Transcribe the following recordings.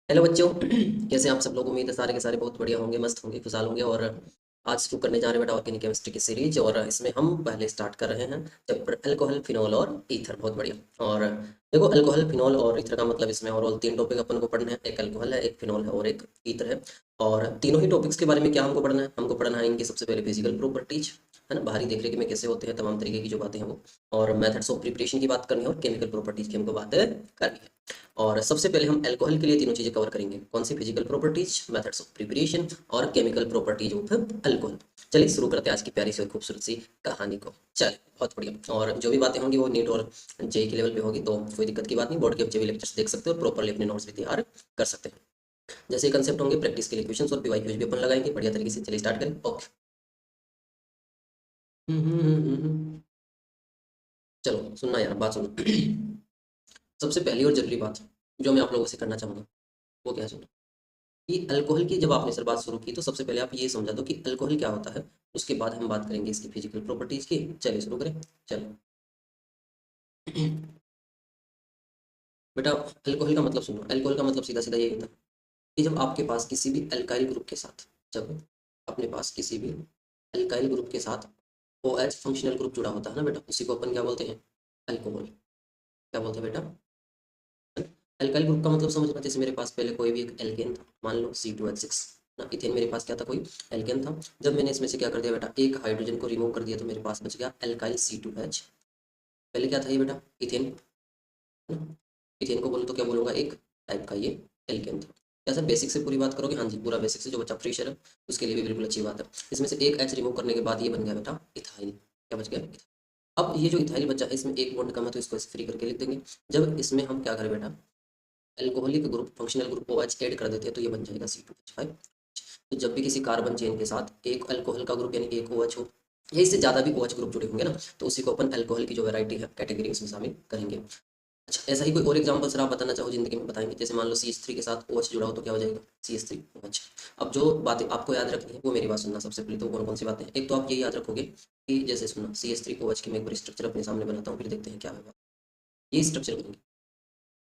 Hello बच्चों। कैसे हैं आप सब लोग? उम्मीद है सारे के सारे बहुत बढ़िया होंगे, मस्त होंगे, खुशहाल होंगे। और आज शुरू करने जा रहे हैं बेटा ऑर्गेनिक केमिस्ट्री की सीरीज। और इसमें हम पहले स्टार्ट कर रहे हैं चैप्टर अल्कोहल, फिनॉल और ईथर। बहुत बढ़िया। और देखो, अल्कोहल, फिनॉल और ईथर का मतलब इसमें ओवरऑल तीन टॉपिक अपन को पढ़ने हैं। एक अल्कोहल है, एक फिनॉल है और एक ईथर है। और तीनों ही टॉपिक्स के बारे में क्या हमको पढ़ना है? हमको पढ़ना है इनकी सबसे पहले फिजिकल प्रॉपर्टीज, है ना, बाहरी देख रेख में कैसे होते हैं, तमाम तरीके की जो बातें हैं वो। और मेथड्स ऑफ प्रिपरेशन की बात करनी है और केमिकल प्रॉपर्टीज की हमको बातें करनी है। और सबसे पहले हम अल्कोहल के लिए तीनों चीज़ें कवर करेंगे। कौन सी? Physical properties, methods of preparation और केमिकल प्रॉपर्टीज ऑफ अल्कोहल। चलिए शुरू करते हैं आज की प्यारी सी और खूबसूरत सी कहानी को। चलिए, बहुत बढ़िया। और जो भी बातें होंगी वो नीट और जेई के लेवल पे होगी, तो कोई दिक्कत की बात नहीं। बोर्ड के बच्चे भी लेक्चर्स देख सकते हो और प्रॉपरली अपने नोट्स भी तैयार कर सकते हैं। जैसे कंसेप्ट होंगे प्रैक्टिस के लिए क्वेश्चंस और पीवाईक्यूज भी अपन लगाएंगे बढ़िया तरीके से। चलिए स्टार्ट करें। ओके। चलो सुनना यार, बात सुनो। सबसे पहली और जरूरी बात जो मैं आप लोगों से करना चाहूंगा वो क्या है कि अल्कोहल की जब आपने सर बात शुरू की तो सबसे पहले आप ये समझा दो कि अल्कोहल क्या होता है। उसके बाद हम बात करेंगे इसकी फिजिकल प्रॉपर्टीज की। चलिए शुरू करें। चलो। बेटा, अल्कोहल का मतलब सुनो। अल्कोहल का मतलब सीधा सीधा ये होता है कि जब आपके पास किसी भी अल्काइल ग्रुप के साथ, जब अपने पास किसी भी अल्काइल ग्रुप के साथ ओ एच फंक्शनल ग्रुप जुड़ा होता है ना बेटा, उसी को अपन क्या बोलते हैं? अल्कोहल। क्या बोलते हैं बेटा? अल्काइल ग्रुप का मतलब समझ में, जैसे मेरे पास पहले कोई भी एक एल्केन था, मान लो C2H6 ना, इथेन मेरे पास क्या था? कोई एल्केन था। जब मैंने इसमें से क्या कर दिया बेटा, एक हाइड्रोजन को रिमूव कर दिया तो मेरे पास बच गया एल्काइल C2H। पहले क्या था ये बेटा? इथेन, है ना। इथेन को बोलूँ तो क्या बोलूँगा? एक टाइप का ये एल्केन था। ऐसा बेसिक से पूरी बात करोगे? हाँ जी, पूरा बेसिक से। जो बच्चा फ्रेशर है उसके लिए भी बिल्कुल अच्छी बात है। इसमें से एक एच रिमूव करने के बाद ये बन गया बेटा इथाइल। क्या बच गया? अब ये जो इथाइल बचा है इसमें एक बॉन्ड कम है तो इसको फ्री करके लिख देंगे। जब इसमें हम क्या करें बेटा, alcoholic group, functional group OH add कर देते हैं तो ये बन जाएगा C2H5। तो जब भी किसी कार्बन चेन के साथ एक अल्कोहल का ग्रुप यानी कि एक OH हो या इससे ज़्यादा भी OH ग्रुप जुड़े होंगे ना, तो उसी को अपन अल्कोहल की जो वैरायटी है, कैटेगरी उसमें शामिल करेंगे। अच्छा, ऐसा ही कोई और एग्जांपल सर आप बताना चाहो जिंदगी में? बताएंगे। जैसे मान लो CH3 के साथ OH जुड़ा हो तो क्या हो जाएगा? CH3OH। अब जो बातें आपको याद रखनी है वो मेरी बात सुनना। सबसे पहले तो कौन कौन सी बातें हैं? एक तो आप ये याद रखोगे कि जैसे सुनना, CH3OH की मैं एक बार स्ट्रक्चर अपने सामने बनाता हूँ, फिर देखते हैं क्या होगा। ये स्ट्रक्चर बनेंगे।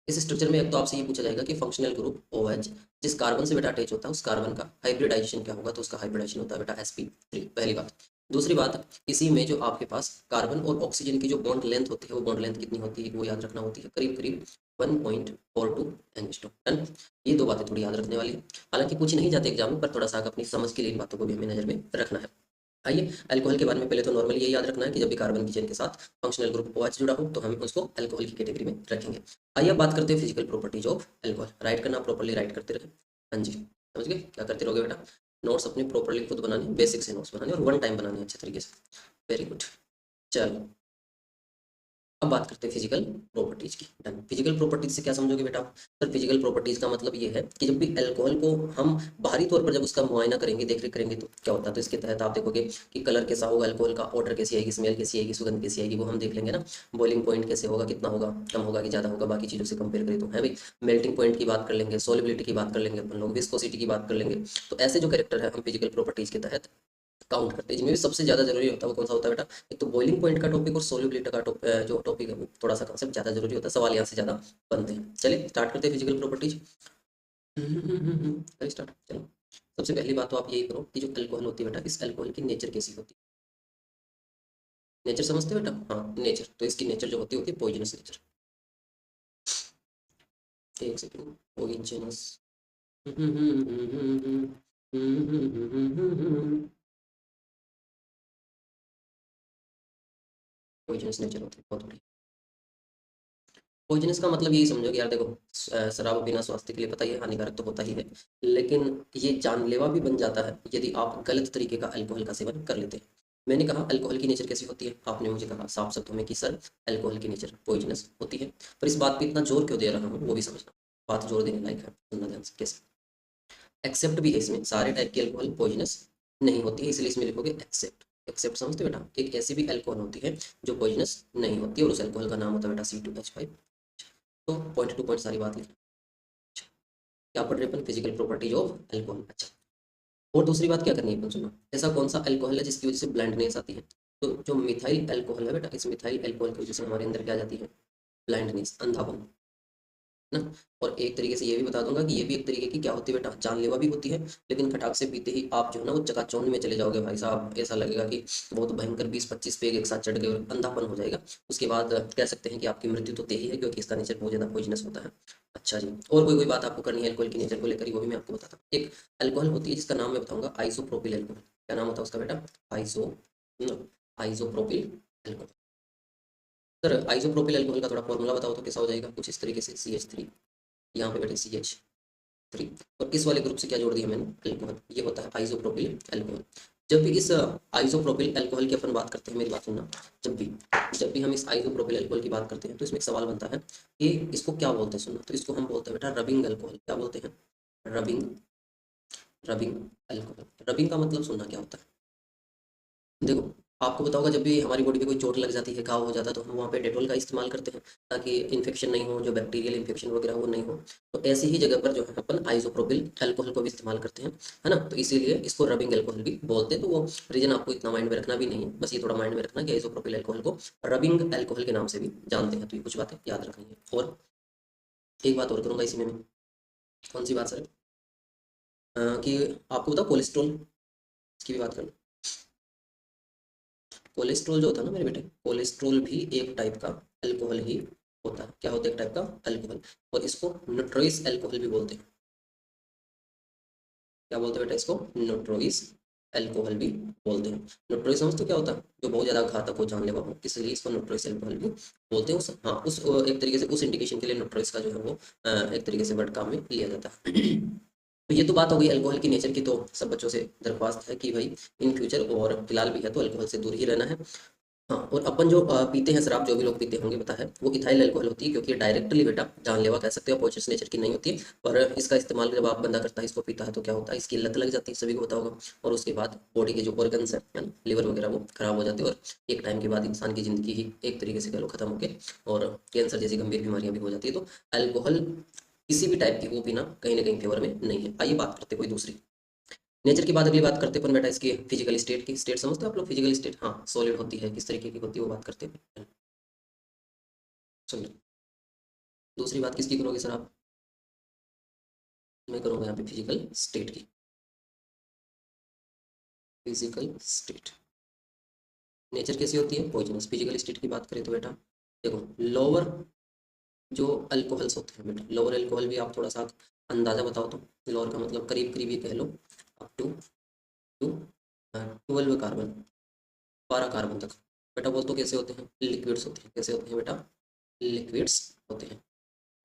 इस स्ट्रक्चर में एक तो आपसे ये पूछा जाएगा कि फंक्शनल ग्रुप OH जिस कार्बन से बेटा अटैच होता है उस कार्बन का हाइब्रिडाइजेशन क्या होगा, तो उसका हाइब्रिडाइजेशन होता है बेटा sp3। पहली बात। दूसरी बात, इसी में जो आपके पास कार्बन और ऑक्सीजन की जो बॉन्ड लेंथ होती है वो बॉन्ड लेंथ कितनी होती है वो याद रखना होती है, करीब करीब 1.42 एंगस्ट्रॉम, है ना। ये दो बातें थोड़ी याद रखने वाली है। हालांकि पूछी नहीं जाती एग्जाम में, पर थोड़ा सा अपनी समझ के लिए इन बातों को भी हमें नजर में रखना है। आइए, अल्कोहल के बारे में पहले तो नॉर्मली ये याद रखना है कि जब भी कार्बन की चेन के साथ फंक्शनल ग्रुप OH जुड़ा हो तो हम उसको अल्कोहल की कैटेगरी में रखेंगे। आइए अब बात करते हैं physical properties of alcohol. Right करना, प्रॉपर्ली राइट करते रहे। हाँ जी, समझ गए? क्या करते रहोगे बेटा? नोट्स अपने प्रॉपर्ली खुद बनाने, बेसिक से नोट्स बनाने और वन टाइम बनाने अच्छे तरीके से। Very good. चलो, अब बात करते हैं फिजिकल प्रॉपर्टीज की। डन। फिजिकल प्रॉपर्टीज से क्या समझोगे बेटा? सर फिजिकल प्रॉपर्टीज का मतलब ये है कि जब भी अल्कोहल को हम बाहरी तौर पर जब उसका मुआयना करेंगे, देख रेख करेंगे तो क्या होता है, तो इसके तहत आप देखोगे कि कलर कैसा होगा अल्कोहल का, ऑर्डर कैसी आएगी, स्मेल कैसी आएगी, सुगंध कैसी आएगी, वो हम देख लेंगे ना। बॉइलिंग पॉइंट कैसे होगा, कितना होगा, कम होगा कि ज़्यादा होगा, बाकी चीज़ों से कंपेयर करें तो, है भाई। मेल्टिंग पॉइंट की बात कर लेंगे, सोलिबिलिटी की बात कर लेंगे अपन लोग, विस्कोसिटी की बात कर लेंगे। तो ऐसे जो कैरेक्टर है हम फिजिकल प्रॉपर्टीज के तहत काउंट करते हैं, जिनमें भी सबसे ज़्यादा जरूरी होता है वो कौन सा होता है बेटा? एक तो बॉइलिंग पॉइंट का टॉपिक और सोल्यूबिलिटी का जो टॉपिक है वो थोड़ा सा कंसेप्ट ज़्यादा जरूरी होता है, सवाल यहाँ से ज़्यादा बनते हैं। चलिए स्टार्ट करते हैं फिजिकल प्रॉपर्टीज। चलिए स्टार्ट। चलो, सबसे पहली बात तो आप यही करो कि जो अल्कोहल होती है बेटा, इस अल्कोहल की नेचर कैसी होती है? नेचर समझते हो बेटा? हाँ, नेचर। तो इसकी नेचर जो होती है पॉइजनस नेचर। एक सेकेंड। पॉइजनस। पॉइजनस नेचर होती है, बहुत बढ़िया। पॉइजनस का मतलब यही समझो कि यार देखो, शराब पीना स्वास्थ्य के लिए पता ही है हानिकारक तो होता ही है, लेकिन ये जानलेवा भी बन जाता है यदि आप गलत तरीके का अल्कोहल का सेवन कर लेते हैं। मैंने कहा अल्कोहल की नेचर कैसी होती है, आपने मुझे कहा साफ शब्दों में कि सर अल्कोहल की नेचर पॉइजनस होती है। पर इस बात पे इतना जोर क्यों दे रहा हूँ वो भी समझना। बात जोर देने लायक है, सुनना ध्यान से कैसे। एक्सेप्ट भी है इसमें, सारे टाइप की अल्कोहल पॉइजनस नहीं होती है, इसलिए इसमें लिखोगे एक्सेप्ट। एक्सेप्ट समझते हो बेटा? एक ऐसी भी अल्कोहल होती है जो पॉइजनस नहीं होती है और उस अल्कोहल का नाम होता है बेटा C2H5। तो पॉइंट टू पॉइंट सारी बात लिखना। अच्छा, क्या पढ़ रहे हैं अपन? Physical properties of alcohol. अच्छा, और दूसरी बात क्या करनी है अपन, सुनो। ऐसा कौन सा अल्कोहल है जिसकी वजह से ब्लाइंडनेस आती है? तो जो मिथाइल अल्कोहल है बेटा, इस मिथाइल अल्कोहल की वजह से हमारे अंदर क्या आ जाती है? ब्लाइंडनेस, अंधापन। ना। और एक तरीके से ये भी बता दूंगा कि ये भी एक तरीके की क्या होती है बेटा, जानलेवा भी होती है, लेकिन खटाक से पीते ही आप जो है ना वो चकाचौंध में चले जाओगे भाई साहब, ऐसा लगेगा कि बहुत भयंकर 20-25 पेग एक साथ चढ़ गए और अंधापन हो जाएगा। उसके बाद कह सकते हैं कि आपकी मृत्यु तो तय ही है, क्योंकि इसका नेचर बहुत ज़्यादा पॉइजनस होता है। अच्छा जी, और कोई कोई बात आपको करनी है अल्कोहल की नेचर को लेकर ही, वो भी मैं आपको बताता हूँ। एक अल्कोहल होती है जिसका नाम मैं बताऊंगा, आइसोप्रोपिल अल्कोहल। क्या नाम होता है उसका बेटा? Iso isopropyl alcohol. Sir isopropyl alcohol का थोड़ा फॉर्मूला बताओ तो कैसा हो जाएगा, कुछ इस तरीके से CH3, यहाँ पे बेटे CH3, और इस वाले ग्रुप से क्या जोड़ दिया मैंने? अल्कोहल। ये होता है आइसोप्रोपिल अल्कोहल। जब भी इस आइसोप्रोपिल अल्कोहल की अपन बात करते हैं, मेरी बात सुनना, जब भी हम इस आइसोप्रोपिल अल्कोहल की बात करते हैं तो इसमें एक सवाल बनता है कि इसको क्या बोलते हैं, सुनना, तो इसको हम बोलते हैं बेटा रबिंग अल्कोहल। क्या बोलते हैं? Rubbing rubbing alcohol. रबिंग का मतलब सुनना क्या होता है? देखो, आपको पता होगा जब भी हमारी बॉडी पे कोई चोट लग जाती है, घाव हो जाता है, तो हम वहाँ पे डेटॉल का इस्तेमाल करते हैं ताकि इन्फेक्शन नहीं हो, जो बैक्टीरियल इन्फेक्शन वगैरह वो नहीं हो। तो ऐसी ही जगह पर जो है अपन आइसोप्रोपिल अल्कोहल को भी इस्तेमाल करते हैं, है ना। तो इसीलिए इसको रबिंग अल्कोहल भी बोलते हैं। तो वो रीजन आपको इतना माइंड में रखना भी नहीं है, बस ये थोड़ा माइंड में रखना कि आइसोप्रोपिल अल्कोहल को रबिंग अल्कोहल के नाम से भी जानते हैं। तो ये कुछ बातें याद रखनी है। और एक बात और करूंगा इसी में मैं। कौन सी बात सर? कि आपको बताओ कोलेस्ट्रॉल, इसकी भी बात करना। कोलेस्ट्रॉल जो होता है ना मेरे बेटे, कोलेस्ट्रॉल भी एक टाइप का अल्कोहल ही होता है। क्या होता है? एक टाइप का अल्कोहल। और इसको न्यूट्रोइस अल्कोहल भी बोलते हैं। क्या बोलते हैं बेटा इसको? न्यूट्रोइस अल्कोहल भी बोलते हैं। न्यूट्रोइस समझते हो क्या होता है? जो बहुत ज़्यादा घातक हो, जानलेवा हो, इसलिए इसको न्यूट्रोइस अल्कोहल भी बोलते हैं। उस हाँ उस एक तरीके से उस इंडिकेशन के लिए न्यूट्रोइस का जो है वो एक तरीके से वर्ड काम में लिया जाता है। तो ये तो बात हो गई अल्कोहल की नेचर की। तो सब बच्चों से दरख्वास्त है कि भाई इन फ्यूचर और फिलहाल भी है तो अल्कोहल से दूर ही रहना है। हाँ, और अपन जो पीते हैं शराब, जो भी लोग पीते होंगे पता है, वो इथाइल अल्कोहल होती है, क्योंकि ये डायरेक्टली बेटा जानलेवा कह सकते हो, पॉइजनस नेचर की नहीं होती है। पर इसका इस्तेमाल जब आप बंदा करता है, इसको पीता है, तो क्या होता है, इसकी लत लग जाती है, सभी को होता होगा। और उसके बाद बॉडी के जो ऑर्गन्स है ना, लिवर वगैरह, वो खराब हो जाते हैं, और एक टाइम के बाद इंसान की ज़िंदगी ही एक तरीके से कह लो खत्म होकर, और कैंसर जैसी गंभीर बीमारियां भी हो जाती है। तो अल्कोहल किसी भी टाइप की वो पीना कहीं ना कहीं फेवर में नहीं है। आइए बात करते हैं कोई दूसरी नेचर की। बात अगली बात करते हैं अपन बेटा इसकी फिजिकल स्टेट की। स्टेट समझते हो आप लोग? फिजिकल स्टेट, हाँ, सॉलिड होती है, किस तरीके की होती है वो बात करते हैं। चलिए, दूसरी बात किसकी करोगे सर आप? मैं करूँगा यहाँ पे फिजिकल स्टेट की। फिजिकल स्टेट नेचर कैसी होती है? पॉइजनस। फिजिकल स्टेट की बात करें तो बेटा देखो, लोअर जो अल्कोहल्स होते हैं बेटा, लोअर अल्कोहल भी आप थोड़ा सा अंदाजा बताओ तो। लोअर का मतलब करीब करीब ही कह लो, up to to 12 carbon, 12 carbon तक। बेटा बोल तो कैसे होते हैं? लिक्विड्स होते हैं। कैसे होते हैं बेटा? लिक्विड्स होते हैं।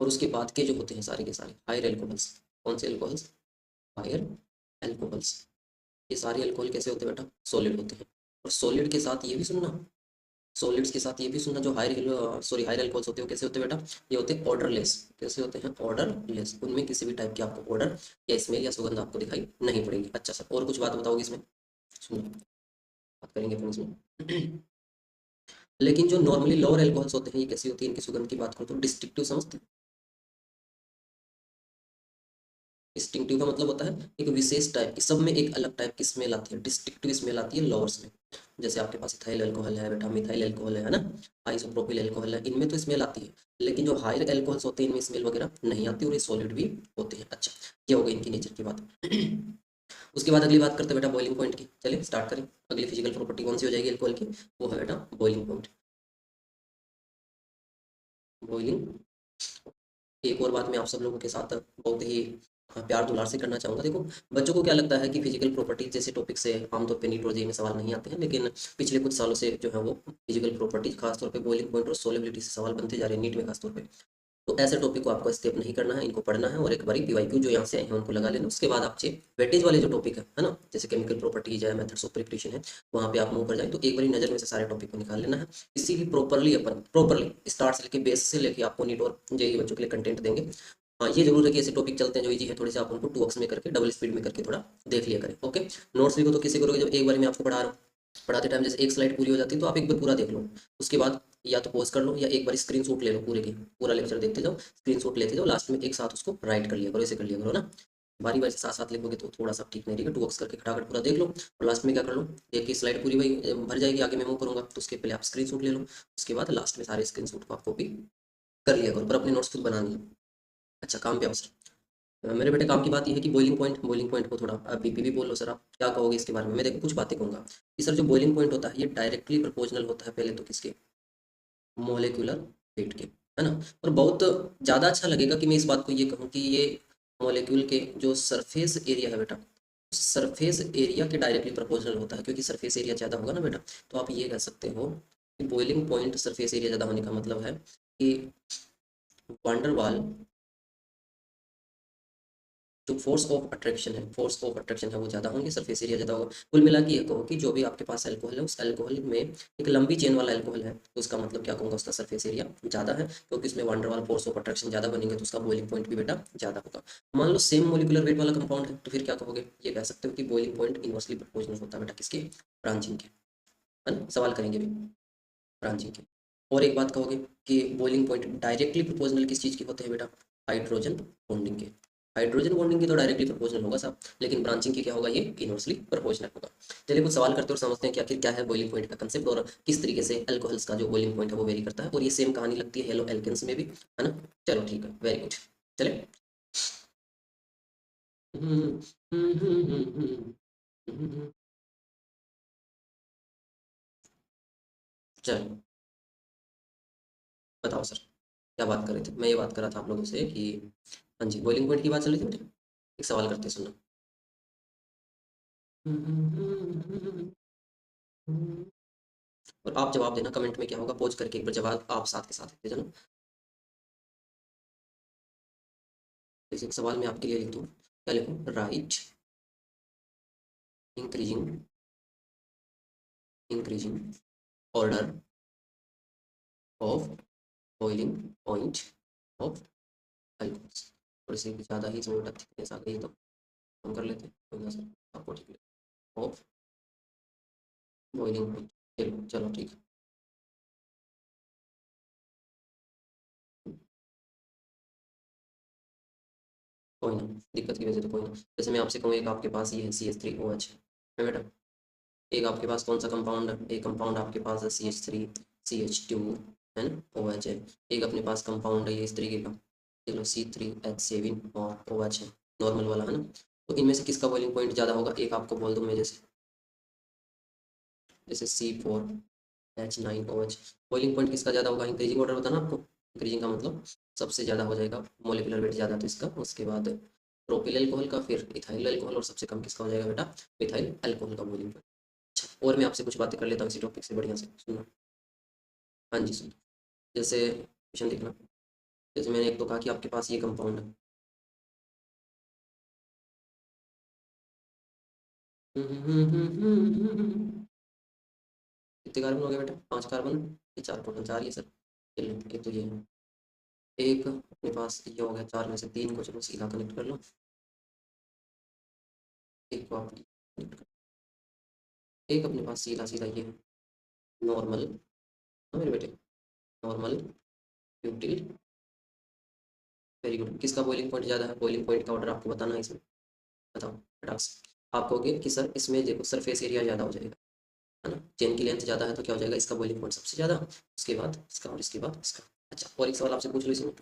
और उसके बाद के जो होते हैं सारे के सारे हायर अल्कोहल्स। कौन से अल्कोहल्स? Higher alcohols. ये सारे अल्कोहल कैसे होते हैं बेटा? सॉलिड होते हैं। और सॉलिड के साथ ये भी सुनना, सॉलिड्स के साथ ये भी सुनना, जो हायर अल्कोहल्स होते हैं वो कैसे होते हैं बेटा? ये होते हैं ऑर्डरलेस। कैसे होते हैं? ऑर्डरलेस। उनमें किसी भी टाइप की आपको ऑर्डर या स्मेल या सुगंध आपको दिखाई नहीं पड़ेगी। अच्छा सर, और कुछ बात बताओगे इसमें? सुनो, बात करेंगे अपन इसमें। लेकिन जो नॉर्मली लोअर अल्कोहल्स होते हैं, ये कैसी होती है? इनकी सुगंध की बात करो तो डिस्टिंक्टिव समझते हैं? डिस्टिंक्टिव का मतलब होता है एक विशेष टाइप की, सब में एक अलग टाइप की स्मेल आती है, डिस्टिंक्टिव स्मेल आती है लोअर्स में। जैसे आपके पास इथाइल अल्कोहल है बेटा, मिथाइल अल्कोहल है ना, आइसोप्रोपिल अल्कोहल है, इनमें तो स्मेल आती है। लेकिन जो हायर अल्कोहल्स होते हैं इनमें स्मेल वगैरह नहीं आती, और ये सॉलिड भी होते हैं। अच्छा, ये हो गई इनकी नेचर की बात। उसके बाद अगली बात करते हैं बेटा बॉइलिंग पॉइंट की। चलिए स्टार्ट करें। अगली फिजिकल प्रॉपर्टी कौन सी हो जाएगी अल्कोहल की? वो है बेटा बॉइलिंग पॉइंट। बॉइलिंग। एक और बात मैं आप सब लोगों के साथ बहुत ही प्यार दुलार से करना चाहूँगा। देखो, बच्चों को क्या लगता है कि फिजिकल प्रॉपर्टीज जैसे टॉपिक से आमतौर पे नीट और जेईई में सवाल नहीं आते हैं, लेकिन पिछले कुछ सालों से जो है वो फिजिकल प्रॉपर्टीज खासतौर पे बॉइलिंग पॉइंट और सोलेबिलिटी से सवाल बनते जा रहे हैं नीट में खासतौर पे। तो ऐसे टॉपिक को आपको स्किप नहीं करना है, इनको पढ़ना है, और एक बारी पीवाईक्यू जो यहाँ से आए हैं उनको लगा लेना। उसके बाद आपसे वेटेज वाले जो टॉपिक है ना, जैसे केमिकल प्रॉपर्टीज है, मेथड्स ऑफ प्रिपरेशन है, वहाँ पे आप मूव कर जाएं, तो एक बारी नजर में से सारे टॉपिक को निकाल लेना है। इसीलिए प्रॉपरली अपन प्रॉपरली स्टार्ट से लेके बेस से लेके आपको नीट और जेईई बच्चों के लिए कंटेंट देंगे। हाँ, ये जरूर है कि ऐसे टॉपिक चलते हैं जो इजी है, थोड़े से आप उनको 2x में करके, डबल स्पीड में करके थोड़ा देख लिया करें। ओके, नोट्स लिखो तो किसी करोगे, जब एक बार मैं आपको पढ़ा रहा हूँ, पढ़ाते टाइम जैसे एक स्लाइड पूरी हो जाती है तो आप एक बार पूरा देख लो। उसके बाद या तो पॉज कर लो, या एक बार स्क्रीनशॉट ले लो पूरे की, पूरा लेक्चर देखते जाओ, स्क्रीनशॉट लेते जाओ, लास्ट में एक साथ उसको राइट कर लिया करो। ऐसे कर लिया करो ना, बारी बारी से साथ साथ लिखोगे तो थोड़ा सा ठीक नहीं रहेगा। 2x करके खटाखट पूरा देख लो, और लास्ट में क्या कर लो, देख के स्लाइड पूरी भाई भर जाएगी, आगे मैं मूव करूंगा तो उसके पहले आप स्क्रीनशॉट ले लो। उसके बाद लास्ट में सारे स्क्रीनशॉट को आप कॉपी कर लिया करो, पर अपने नोट्स खुद बनानी है। अच्छा, काम पे आओ सर। मेरे बेटे काम की बात ये है कि बॉइलिंग पॉइंट को थोड़ा बीपी भी बोल लो सर। आप क्या कहोगे इसके बारे में? मैं देखो कुछ बातें कहूँगा कि सर जो बॉइलिंग पॉइंट होता है ये डायरेक्टली प्रोपोर्शनल होता है पहले तो किसके, मोलिकुलर वेट के, है ना। और बहुत ज़्यादा अच्छा लगेगा कि मैं इस बात को ये कहूँ कि ये मॉलिक्यूल के जो सरफेस एरिया है बेटा, सरफेस एरिया के डायरेक्टली प्रोपोर्शनल होता है, क्योंकि सरफेस एरिया ज़्यादा होगा ना बेटा। तो आप ये कह सकते हो कि बॉइलिंग पॉइंट सरफेस एरिया ज़्यादा होने का मतलब है कि वांडरवाल जो फोर्स ऑफ अट्रैक्शन है वो ज़्यादा होंगे, सरफेस एरिया ज़्यादा होगा। कुल मिला के ये कहो कि जो भी आपके पास अल्कोहल है उस अल्कोहल में एक लंबी चेन वाला अल्कोहल है, तो उसका मतलब क्या कहूँगा, उसका सरफेस एरिया ज़्यादा है, क्योंकि उसमें वांडरवाल फोर्स ऑफ अट्रैक्शन ज़्यादा बनेंगे, तो उसका बॉइलिंग पॉइंट भी बेटा ज़्यादा होगा। मान लो सेम मोलिकुलर वेट वाला कंपाउंड है, तो फिर क्या कहोगे, ये कह सकते हो कि बॉइलिंग पॉइंट इनवर्सली प्रोपोर्शनल होता है बेटा किसके, ब्रांचिंग के, है ना। सवाल करेंगे भी ब्रांचिंग के। और एक बात कहोगे कि बॉइलिंग पॉइंट डायरेक्टली प्रोपोर्शनल किस चीज़ के होते हैं बेटा, हाइड्रोजन बॉन्डिंग के। हाइड्रोजन बॉन्डिंग की तो डायरेक्टली प्रोपोर्शनल होगा साहब, लेकिन ब्रांचिंग की क्या होगा, ये इनवर्सली प्रोपोर्शनल होगा। चलिए कुछ सवाल करते हैं और समझते हैं कि आखिर क्या है बॉइलिंग पॉइंट का कंसेप्ट और किस तरीके से अल्कोहल्स का जो बॉइलिंग पॉइंट है वो वेरी करता है, और ये सेम कहानी लगती है हेलो एल्केन्स में भी, है ना। चलो ठीक है, वेरी गुड। चले चलो बताओ सर, क्या बात कर रहे थे? मैं ये बात कर रहा था आप लोगों से कि हाँ जी, बॉइलिंग पॉइंट की बात चल रही थी बेटे। एक सवाल करते हैं, सुनना। और आप जवाब देना कमेंट में क्या होगा, पोज करके एक बार जवाब आप साथ के साथ दे देना। जैसे एक सवाल मैं आपके लिए लिख दूँ, क्या लिखूँ, right increasing increasing order of boiling point of alcohols. थोड़ी सी ज़्यादा ही इसमें थिकनेस आ गई, तो हम कर लेते हैं, कोई ना सर, आपको ठीक है। ऑफ बॉइलिंग पॉइंट, चलो चलो ठीक है। कोई ना, दिक्कत की वजह तो कोई ना। जैसे मैं आपसे कहूँ एक आपके पास ये है CH3OH है बेटा, एक आपके पास कौन सा कंपाउंड है, एक कंपाउंड आपके पास है CH3CH2 है ना, OH है। एक अपने पास कंपाउंड है ये इस तरीके का, चलो C3H7 और OH है, नॉर्मल वाला, है ना। तो इनमें से किसका बॉइलिंग पॉइंट ज़्यादा होगा, एक आपको बोल दूँ मैं, जैसे जैसे C4H9OH, बॉइलिंग पॉइंट किसका ज़्यादा होगा, इंक्रीजिंग ऑर्डर होता है ना आपको, इंक्रीजिंग का मतलब सबसे ज़्यादा हो जाएगा, मोलिकुलर वेट ज़्यादा तो इसका, उसके बाद प्रोपिल अल्कोहल का, फिर इथाइल अल्कोहल, और सबसे कम किसका हो जाएगा बेटा, मिथाइल अल्कोहल का बॉइलिंग पॉइंट। अच्छा, और मैं आपसे कुछ बातें कर लेता हूँ इसी टॉपिक से, बढ़िया से सुनो। हाँ जी सुनो, जैसे क्वेश्चन देखना, जैसे मैंने एक तो कहा कि आपके पास ये कंपाउंड है, कितने कार्बन हो गए बेटा, 5 कार्बन, ये 4, टोटल 4 ये सर। चलो एक तो ये है, एक अपने पास ये हो गया, 4 में से 3 को चलो सीधा कनेक्ट कर लो, एक को आप connect कर, एक अपने पास सीधा सीधा ये है, नॉर्मल, हाँ मेरे बेटे, नॉर्मल ब्यूटिल, वेरी गुड। किसका बॉइलिंग पॉइंट ज़्यादा है, बॉइलिंग पॉइंट का ऑर्डर आपको बताना है इसमें, बताओ फटाक से। आप कहोगे कि सर इसमें देखो सरफेस एरिया ज़्यादा हो जाएगा, है ना, चेन की लेंथ ज़्यादा है, तो क्या हो जाएगा, इसका बॉइलिंग पॉइंट सबसे ज़्यादा, उसके बाद इसका और इसके बाद इसका। अच्छा, और एक सवाल आपसे पूछ लो इसमें,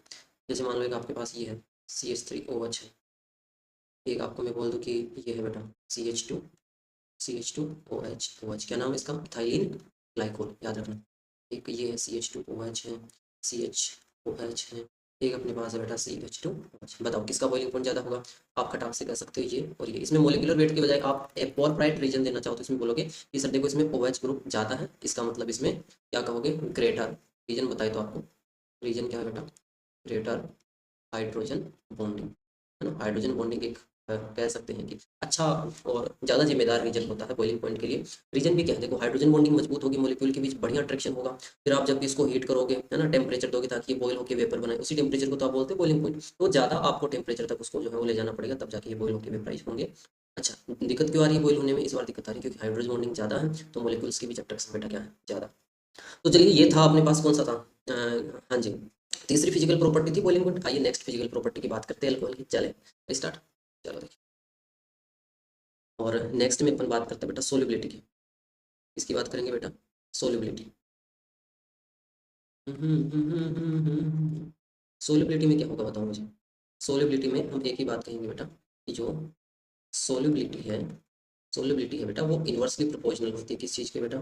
जैसे मान लो एक आपके पास ये है CH3OH है, एक आपको मैं बोल दूँ कि ये है बेटा CH2OH, क्या नाम है इसका, इथाइलिन ग्लाइकोल, याद रखना। एक ये है CH2OH है, CHOH है, एक अपने पास है बेटा CH2OH। बताओ किसका बॉइलिंग पॉइंट ज़्यादा होगा, आप खटाक से कह सकते हो ये और ये। इसमें मोलिकुलर वेट के बजाय आप एक और प्राइट रीजन देना चाहो तो इसमें बोलोगे कि सर देखो इसमें OH ग्रुप ज़्यादा है, इसका मतलब इसमें क्या कहोगे, ग्रेटर रीजन बताए तो आपको, रीजन क्या है बेटा, ग्रेटर हाइड्रोजन बॉन्डिंग, है ना। हाइड्रोजन बॉन्डिंग एक कह सकते हैं कि अच्छा और ज़्यादा जिम्मेदार रीजन होता है बॉइलिंग पॉइंट के लिए। रीजन भी क्या है, देखो हाइड्रोजन बॉन्डिंग मजबूत होगी, मॉलिक्यूल के बीच बढ़िया अट्रैक्शन होगा, फिर आप जब भी इसको हीट करोगे, है ना, टेम्परेचर दोगे ताकि ये बॉयल होकर वेपर बनाए, उसी टेम्परेचर को तो आप बोलते हैं बॉइलिंग पॉइंट। तो ज़्यादा आपको टेम्परेचर तक उसको जो है वो ले जाना पड़ेगा, तब जाके ये बॉयल होकर वेपराइज होंगे। अच्छा, दिक्कत क्यों आ रही है बॉयल होने में, इस बार दिक्कत आ रही है क्योंकि हाइड्रोजन बॉन्डिंग ज़्यादा है, तो मॉलिक्यूल्स के बीच अट्रैक्शन बेटा क्या है, ज़्यादा। तो चलिए ये था अपने पास कौन सा था, हाँ जी, तीसरी फिजिकल प्रॉपर्टी थी बॉइलिंग पॉइंट। आइए नेक्स्ट फिजिकल प्रॉपर्टी की बात करते हैं अल्कोहल की, चले स्टार्ट। चलो देखिए, और नेक्स्ट में अपन बात करते हैं बेटा सोलिबिलिटी की, इसकी बात करेंगे बेटा, सोलिबिलिटी। सोलिबिलिटी में क्या होगा बताओ मुझे, सोलिबिलिटी में हम एक ही बात कहेंगे बेटा कि जो सोलिबिलिटी है, सोलिबिलिटी है बेटा वो इन्वर्सली प्रोपोर्शनल होती है किस चीज़ के बेटा,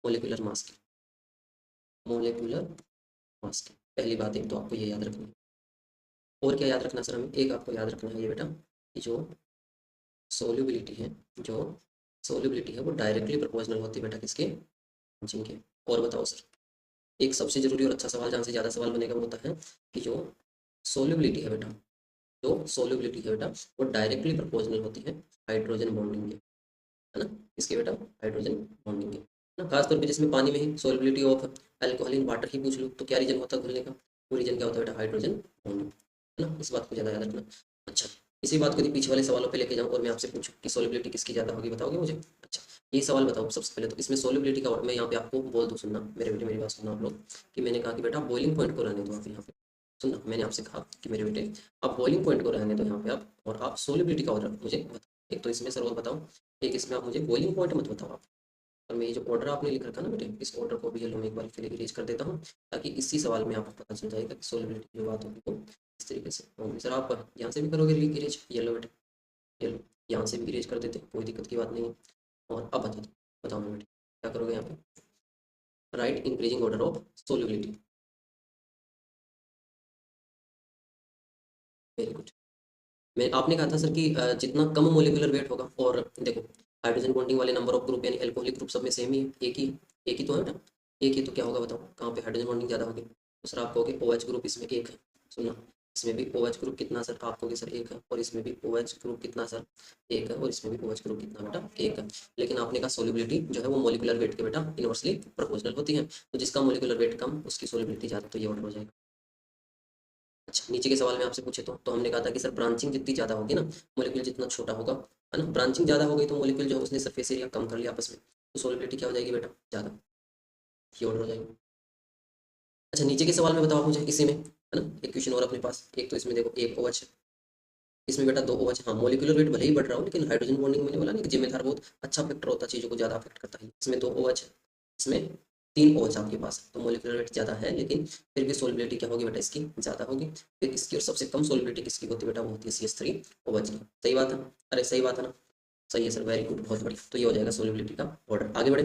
मोलिकुलर मास की, मोलिकुलर मास की। पहली बात एक तो आपको ये याद रखनी है। और क्या याद रखना सर हमें, एक आपको याद रखना है ये बेटा कि जो सोल्यूबिलिटी है, जो सोल्यूबिलिटी है वो डायरेक्टली प्रोपोर्शनल होती है बेटा किसके, जिनके। और बताओ सर, एक सबसे जरूरी और अच्छा सवाल जहाँ से ज़्यादा सवाल बनेगा वो होता है कि जो सोल्यूबिलिटी है बेटा, जो सोल्यूबिलिटी है बेटा वो डायरेक्टली प्रोपोर्शनल होती है हाइड्रोजन बॉन्डिंग के, है ना, इसके बेटा हाइड्रोजन बॉन्डिंग के ना। खासतौर पे जिसमें पानी में ही solubility of alcohol in water ही पूछ लो तो क्या रीजन होता है घुलने का, वो रीजन क्या होता है बेटा, हाइड्रोजन बॉन्डिंग, है ना। इस बात को ज़्यादा याद रखना। अच्छा, इसी बात को यदि पीछे वाले सवालों पे लेके जाऊँ और मैं आपसे पूछूं कि सोल्युबिलिटी किसकी ज़्यादा होगी, बताओगे मुझे। अच्छा, ये सवाल बताओ सबसे पहले तो इसमें सोल्युबिलिटी का मैं यहाँ पे आपको बोल दूँ, सुनना मेरे बेटे, मेरी बात सुनना आप लोग, कि मैंने कहा कि बेटा बॉइलिंग पॉइंट को रहने दो आप यहाँ पे, सुनना मैंने आपसे कहा कि मेरे बेटे आप बॉइलिंग पॉइंट को रहने दो यहाँ पे आप, और आप सोल्युबिलिटी का ऑर्डर मुझे बताओ। एक तो इसमें सर और बताओ, एक इसमें आप मुझे बॉइलिंग पॉइंट मत बताओ आप। और मैं ये जो ऑर्डर आपने लिख रखा ना बेटे, इस ऑर्डर को भी येलो में एक बार फिर इरेज कर देता हूँ, ताकि इसी सवाल में आपको पता चल जाएगा कि सोलिबिलिटी की जो बात होगी वो इस तरीके से होगी। सर आप यहाँ से भी करोगे इरेज येलो बेटे, येलो यहाँ से भी इरेज कर देते हैं, कोई दिक्कत की बात नहीं है। और अब बता दो, बताओ मैं बेटे क्या करोगे यहाँ पे, right increasing order of solubility. Very good. मैं आपने कहा था सर कि जितना कम मोलिकुलर वेट होगा, और देखो हाइड्रोजन बॉन्डिंग वाले नंबर ऑफ ग्रुप यानी एल्कोहलिक ग्रुप सब में सेम ही है, एक ही तो है ना, एक ही तो क्या होगा बताओ, कहाँ पे हाइड्रोजन बॉन्डिंग ज़्यादा होगी। तो सर आप कहोगे OH ग्रुप इसमें एक है, सुनना, इसमें भी OH ग्रुप कितना सर, आप कहोगे सर एक है, और इसमें भी OH ग्रुप कितना सर, एक है, और इसमें भी OH ग्रुप कितना बेटा, एक है। लेकिन आपने कहा सोलिबिलिटी जो है वो मोलिकुलर वेट के बेटा इनवर्सली प्रोपोर्शनल होती है, तो जिसका मोलिकुलर वेट कम उसकी सोलिबिलिटी ज़्यादा, तो ये ऑर्डर हो जाएगा। अच्छा, नीचे के सवाल में आपसे पूछे तो हमने कहा था कि सर ब्रांचिंग जितनी ज़्यादा होगी ना, मॉलिक्यूल जितना छोटा होगा, है ना, ब्रांचिंग ज़्यादा हो गई तो मॉलिक्यूल जो है उसने सरफेस एरिया कम कर लिया आपस में, तो सोलिबिलिटी क्या हो जाएगी बेटा, ज़्यादा, ये ऑर्डर हो जाएगी। अच्छा, नीचे के सवाल में बताओ आप मुझे इसी में, है ना, एक क्वेश्चन और अपने पास, एक तो इसमें देखो एक OH है, इसमें बेटा दो OH, हाँ मॉलिक्यूलर वेट भले ही बढ़ रहा हो लेकिन हाइड्रोजन बॉन्डिंग मैंने बोला ना कि जिम्मेदार बहुत अच्छा फैक्टर होता है, चीज़ों को ज़्यादा अफेक्ट करता है। इसमें दो OH है, इसमें तीन OH आपके पास है, तो मॉलिक्यूलर वेट ज़्यादा है लेकिन फिर भी सोलिबिलिटी क्या होगी बेटा, इसकी ज़्यादा होगी। फिर इसकी और सबसे कम सोलिबिलिटी किसकी होती है बेटा, वो होती है CH3OH की। सही बात है, अरे सही बात है ना, सही है सर, वेरी गुड, बहुत बढ़िया। तो ये हो जाएगा सोलिबिलिटी का ऑर्डर। आगे बढ़े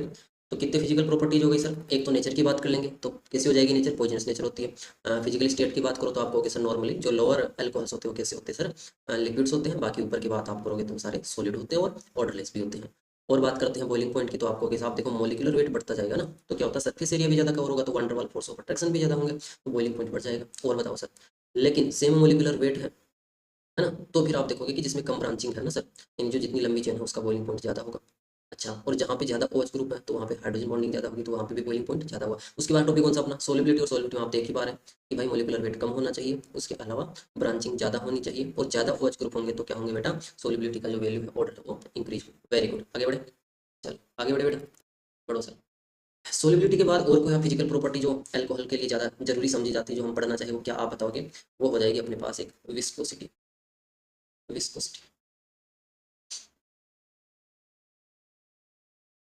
तो कितने फिजिकल प्रॉपर्टीज हो गई सर, एक तो नेचर की बात कर लेंगे, तो कैसी हो जाएगी नेचर, पॉइजनस नेचर होती है। फिजिकल स्टेट की बात करो तो आप कहोगे सर नॉर्मली जो लोअर एल्कोहल्स होते हैं वो कैसे होते हैं सर, लिक्विड्स होते हैं, बाकी ऊपर की बात आप करोगे तो सारे सॉलिड होते हैं और ऑर्डरलेस भी होते हैं। और बात करते हैं बॉइलिंग पॉइंट की, तो आपको साहब देखो मोलिकुलर वेट बढ़ता जाएगा ना, तो क्या होता है सरफेस एरिया भी ज़्यादा कवर होगा, तो वंडरवाल फोर्स ऑफ अट्रैक्शन भी ज़्यादा होंगे, तो बॉइलिंग पॉइंट बढ़ जाएगा। और बताओ सर, लेकिन सेम मोलिकुलर वेट है ना, तो फिर आप देखोगे कि जिसमें कम ब्रांचिंग है ना सर, यानी जो जितनी लंबी चेन है उसका बॉइलिंग पॉइंट ज़्यादा होगा। अच्छा, और जहाँ पे ज़्यादा OH ग्रुप है तो वहाँ पे हाइड्रोजन बॉन्डिंग ज़्यादा होगी, तो वहाँ पे भी बॉइलिंग पॉइंट ज़्यादा होगा। उसके बाद टॉपिक कौन सा अपना, सोलिबिलिटी, और सोलिबिलिटी में आप देख ही पा रहे हैं कि भाई मोलिकुलर वेट कम होना चाहिए, उसके अलावा ब्रांचिंग ज़्यादा होनी चाहिए, और ज़्यादा OH ग्रुप होंगे तो क्या होंगे बेटा, सोलिबिलिटी का जो वैल्यू है ऑर्डर वो इंक्रीज। वेरी गुड, आगे बढ़े, चल आगे बढ़े बेटा, बढ़ो सर। सोलिबिलिटी के बाद और कोई फिजिकल प्रॉपर्टी जो एल्कोहल के लिए ज़्यादा जरूरी समझी जाती है जो हम पढ़ना चाहिए, वो क्या आप बताओगे, वो हो जाएगी अपने पास एक विस्कोसिटी। विस्कोसिटी,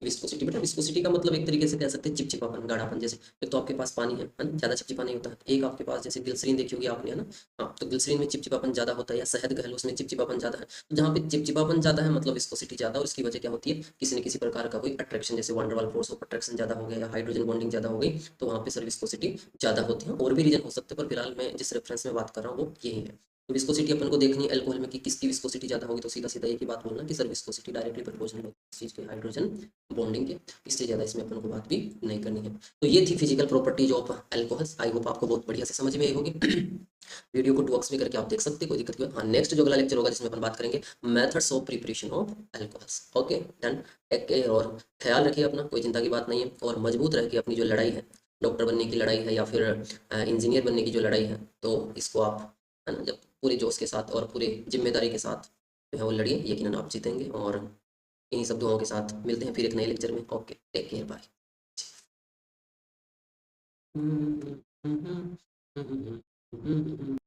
विस्कोसिटी बेटा, विस्कोसिटी का मतलब एक तरीके से कह सकते हैं चिपचिपापन, गाढ़ापन। जैसे एक तो आपके पास पानी है ना, ज़्यादा चिपचिपा नहीं होता है। एक आपके पास जैसे ग्लिसरीन देखी होगी आपने, है ना, हाँ, तो ग्लिसरीन में चिपचिपापन ज़्यादा होता है, या शहद कह लो उसमें चिपचिपापन ज़्यादा है। तो जहाँ पे चिपचिपापन ज़्यादा है मतलब विस्कोसिटी ज़्यादा, और इसकी वजह क्या होती है, किसी न किसी प्रकार का कोई अट्रैक्शन, जैसे वंडरवाल फोर्स ऑफ अट्रैक्शन ज़्यादा हो गया या हाइड्रोजन बॉन्डिंग ज़्यादा हो गई, तो वहाँ पे सर विस्कोसिटी ज़्यादा होती है। और भी रीजन हो सकते हैं, पर फिलहाल मैं जिस रेफरेंस में बात कर रहा हूँ वो यही है। तो विस्कोसिटी अपन को देखनी है एल्कोहल में कि किसकी विस्कोसिटी ज़्यादा होगी, तो सीधा सीधा एक ही बात बोलना कि सर विस्कोसिटी डायरेक्टली प्रोपोर्शनल है इस चीज़ के हाइड्रोजन बॉन्डिंग के, इससे ज़्यादा इसमें अपन को बात भी नहीं करनी है। तो ये थी physical properties of alcohols. I hope आपको बहुत बढ़िया से समझ में आई होगी। वीडियो को 2x में करके आप देख सकते हैं, कोई दिक्कत नहीं। हाँ, नेक्स्ट जो अगला लेक्चर होगा जिसमें अपन बात करेंगे methods of preparation of alcohols. Okay done. एक और ख्याल रखिए अपना, कोई चिंता की बात नहीं है, और मजबूत रह के अपनी जो लड़ाई है, डॉक्टर बनने की लड़ाई है या फिर इंजीनियर बनने की जो लड़ाई है, तो इसको आप, है ना, जब पूरे जोश के साथ और पूरे जिम्मेदारी के साथ जो है वो लड़िए, यकीनन आप जीतेंगे। और इन्हीं सब दुआओं के साथ मिलते हैं फिर एक नए लेक्चर में। Okay, take care, bye.